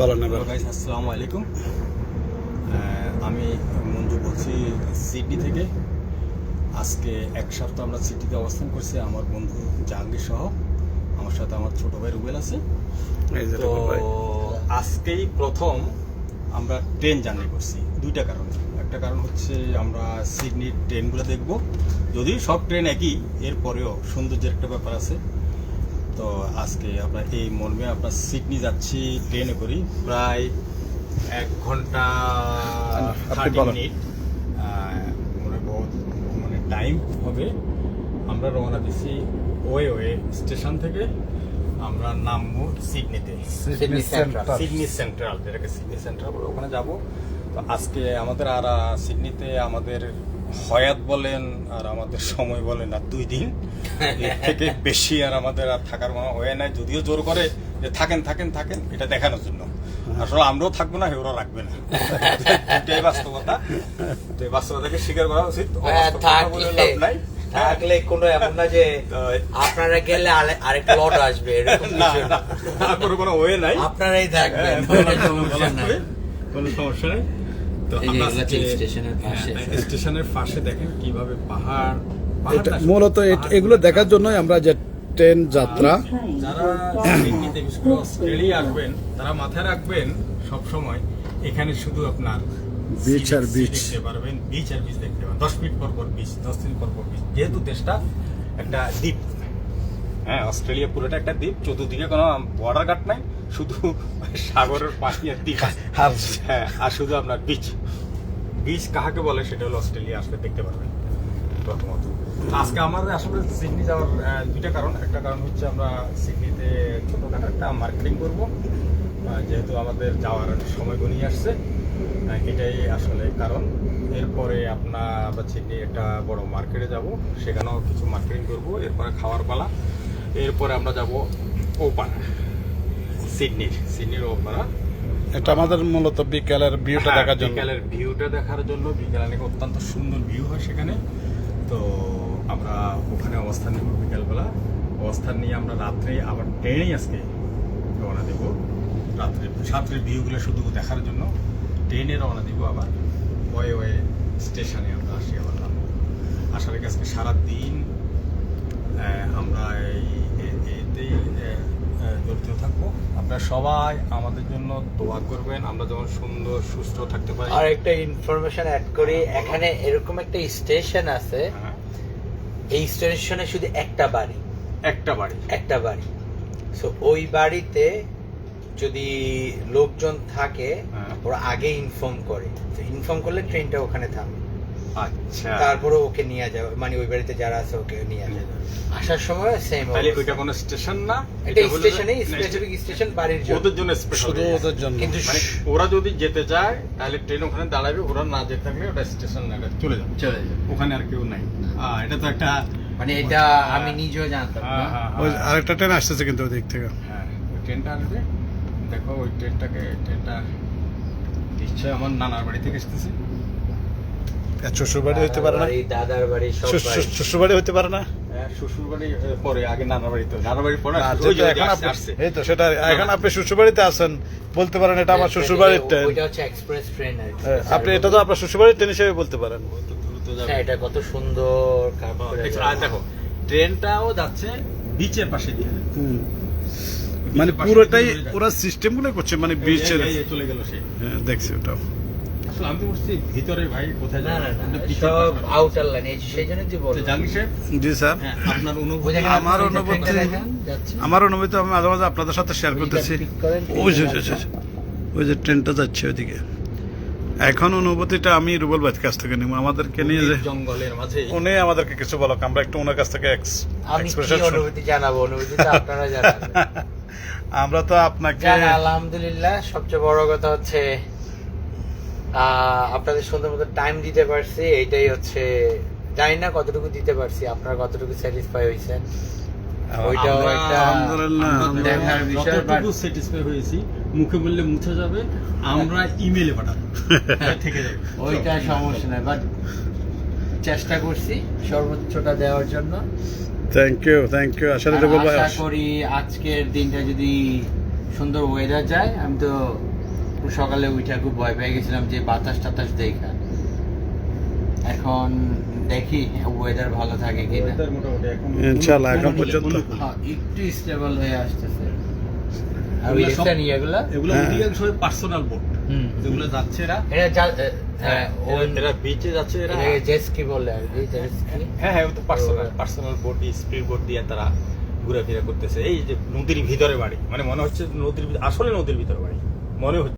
Guys, আসসালামু আলাইকুম। আমি মঞ্জু বলছি সিডনি থেকে। আজকে এক সপ্তাহ আমরা সিডনিতে অবস্থান করছি আমার বন্ধু জাহাঙ্গীর সহ। আমার সাথে আমার ছোট ভাই রুবেল আছে। তো আজকেই প্রথম আমরা ট্রেন জার্নি করছি দুইটা কারণ। একটা কারণ হচ্ছে আমরা সিডনির ট্রেনগুলো দেখব, যদিও সব ট্রেন একই, এরপরেও সৌন্দর্যের একটা ব্যাপার আছে। তো আজকে আমরা এই মর্মে আমরা সিডনি যাচ্ছি ট্রেনে করি, প্রায় 1 ঘন্টা 30 মিনিট মানে টাইম হবে। আমরা রওনা দিচ্ছি ওয়ে স্টেশন থেকে। আমরা নামবো সিডনিতে, সিডনি সেন্ট্রাল, যেটাকে সিডনি সেন্ট্রাল ওখানে যাব। তো আজকে আমাদের আর সিডনিতে আমাদের হয়াত বলেন আর আমাদের সময় বলেন আর 2 দিন, এর থেকে বেশি আর আমাদের আর থাকার মনে হয় নাই। যদিও জোর করে যে থাকেন থাকেন থাকেন, এটা দেখানোর জন্য। আসলে আমরাও থাকবো না, ওরা রাখবে না, এটাই বাস্তবতা। তো এই বাস্তবতাকে স্বীকার করা উচিত। থাকলে কোনো এমন না যে আপনারা গেলে আরেক লট আসবে, এরকম কোনো ওয়ে নাই, আপনারাই থাকবেন, কোনো সমস্যা নেই। তো স্টেশনের পাশে দেখেন কিভাবে পাহাড়। মূলত এগুলো দেখার জন্যই আমরা যে ট্রেন যাত্রা। যারা অস্ট্রেলিয়া আসবেন তারা মাথায় রাখবেন সব সময় এখানে শুধু আপনার বিচ আর বিচ দেখতে পারবেন, বিচ আর বিচ দেখতে পারবেন। 10 ফিট পর পর বিচ, 10 ফিট পর পর বিচ। যেহেতু দেশটা একটা দ্বীপ, হ্যাঁ, অস্ট্রেলিয়া পুরোটা একটা দ্বীপ, চতুর্দিকে কোনো বর্ডার ঘাট নাই, শুধু সাগরের পাশে দ্বীপ। হ্যাঁ, আর শুধু আপনার বিচ। বিচ কাহাকে বলে সেটা হলো অস্ট্রেলিয়া আসলে দেখতে পারবেন প্রথমত। আজকে আমাদের আসলে সিডনি যাওয়ার 2টা কারণ। একটা কারণ হচ্ছে আমরা সিডনিতে ছোটখাটো একটা মার্কেটিং করবো, যেহেতু আমাদের যাওয়ার সময় ঘনিয়ে আসছে, এটাই আসলে কারণ। এরপরে আমরা সিডনি একটা বড় মার্কেটে যাব, সেখানেও কিছু মার্কেটিং করবো। এরপরে খাওয়ার পালা। এরপরে আমরা যাব ওপারা, সিডনির ওপারা। এটা আমাদের মূলত বিকেলের ভিউটা দেখার জন্য। বিকেলের ভিউটা দেখার জন্য। বিকেলে নাকি অত্যন্ত সুন্দর ভিউ হয় সেখানে। তো আমরা ওখানে অবস্থান নেব বিকেলবেলা। অবস্থান নিয়ে আমরা রাত্রে আবার ট্রেনেই আজকে রওনা দেবো। রাত্রের ভিউগুলো শুধু দেখার জন্য ট্রেনে রওনা দিব। আবার ওয়ে স্টেশনে আমরা আসি, আবার নামবো। আশা রাখি আজকে সারাদিন আমরা এতেই জড়িত থাকবো। আপনারা সবাই আমাদের জন্য দোয়া করবেন, আমরা যেমন সুন্দর সুস্থ থাকতে পারি। আর একটা ইনফরমেশন অ্যাড করি, এখানে এরকম একটা স্টেশন আছে, এই স্টেশনে শুধু একটা বাড়ি। সো ওই বাড়িতে যদি লোকজন থাকে, ওরা আগে ইনফর্ম করে, ইনফর্ম করলে ট্রেনটা ওখানে থামে। আচ্ছা, তারপরে ওকে নিয়ে যাবে, মানে ওই বাড়িতে যারা আছে ওকে নিয়ে যাবে। আসার সময় সেম। তাহলে ওইটা কোনো স্টেশন না, এটা স্টেশনেই স্পেসিফিক স্টেশন, বাড়ির জন্য, ওদের জন্য স্পেশাল, শুধু ওদের জন্য। কিন্তু মানে ওরা যদি যেতে চায় তাহলে ট্রেন ওখানে দাঁড়াবে, ওরা না যেতে থাকলে ওটা স্টেশন না, চলে যাবে, ওখানে আর কেউ নাই। এটা তো একটা, মানে এটা আমি নিজেও জানতাম না। আরেকটা ট্রেন আসতেছে কিন্তু ওই দিক থেকে। হ্যাঁ, ওই ট্রেনটা আসবে। দেখো ওই ট্রেনটা নিশ্চয় আমার নানার বাড়ি থেকে এসতেছে। শ্বশুর বাড়ি হইতে পারে না, দাদার বাড়ি, শ্বশুর বাড়ি হইতে পারে না। শ্বশুর বাড়ি পরে, আগে নানার বাড়ি। তো নানার বাড়ি পরে আসছে। এই তো সেটা, এখন আপনি শ্বশুর বাড়িতে আছেন, বলতে পারেন এটা আমার শ্বশুর বাড়ির ট্রেন। ওইটা হচ্ছে এক্সপ্রেস ট্রেন। আপনি এটা তো আপনার শ্বশুর বাড়ির ট্রেন হিসেবে বলতে পারেন। এটা কত সুন্দর কাজ করে। দেখো ট্রেনটাও যাচ্ছে বিচের পাশে দিয়ে, মানে পুরোটাই ওরা সিস্টেম গুলো করছে, মানে বিচের চলে গেল সে। হ্যাঁ, দেখছি ওটাও। আসলে আমি তো বলছি ভিতরে, ভাই কোথায় না, সব আউটার লাইন, সেই জন্য যে বলছি। জাহাঙ্গীর সাহেব, জি স্যার, আপনার অনুভূতি? আমার অনুভূতি আমি মাঝে মাঝে আপনাদের সাথে শেয়ার করতেছি। ওই যে ট্রেনটা যাচ্ছে ওইদিকে। এখন অনুভূতিটা আমি রুবেল ভাইয়ের কাছ থেকে নিব, আমাদেরকে নিয়ে যে জঙ্গলের মাঝে উনি আমাদেরকে কিছু বলক, আমরা একটু ওনার কাছ থেকে অনুভূতি জানাবো। অনুভূতিটা আপনারা জানাবেন। আমরা তো আপনাকে আলহামদুলিল্লাহ, সবচেয়ে বড় কথা হচ্ছে আপনাদের সুন্দর মতো টাইম দিতে পারছি, এইটাই হচ্ছে। জানি না কতটুকু দিতে পারছি, আপনারা কতটুকু স্যাটিসফাই হয়েছেন, ওইটাও একটা দেখার বিষয়। কতটুকু স্যাটিসফাই হয়েছি মুখে বললে মুছে যাবে, আমরা ইমেলে পাঠাবো, থেকে যাবে, ওইটা সমস্যা নাই, বাট চেষ্টা করছি সর্বোচ্চটা দেওয়ার জন্য। Thank you. আশা করি আজকের দিনটা যদি সুন্দর ওয়েদার যায়, আমি তো সকালে উঠে খুব ভয় পেয়ে গেছিলাম যে বাতাস টাতাস দেখা। এখন দেখি ওয়েদার ভালো থাকে কিনা। ওয়েদার মোটামুটি এখন ইনশাআল্লাহ এখন পর্যন্ত হ্যাঁ, একটু স্টেবল হয়ে আসতেছে। আর এগুলো সব- দেখছেন ইয়েগুলা? এগুলো হ্যাঁ। অধিকাংশই পার্সোনাল বোট, হুম। যেগুলো যাচ্ছে এরা এটা হ্যাঁ, এরা বিচে যাচ্ছে এরা। জেসকি বলে আর কি, জেসকি। হ্যাঁ হ্যাঁ, ও তো পার্সোনাল বোট, স্পিড বোট দিয়ে তারা ঘোরাফেরা করতেছে। এই যে নদীর ভিতরে বাড়ি, মানে মনে হচ্ছে নদীর আসলে নদীর ভিতরে বাড়ি মনে হচ্ছে।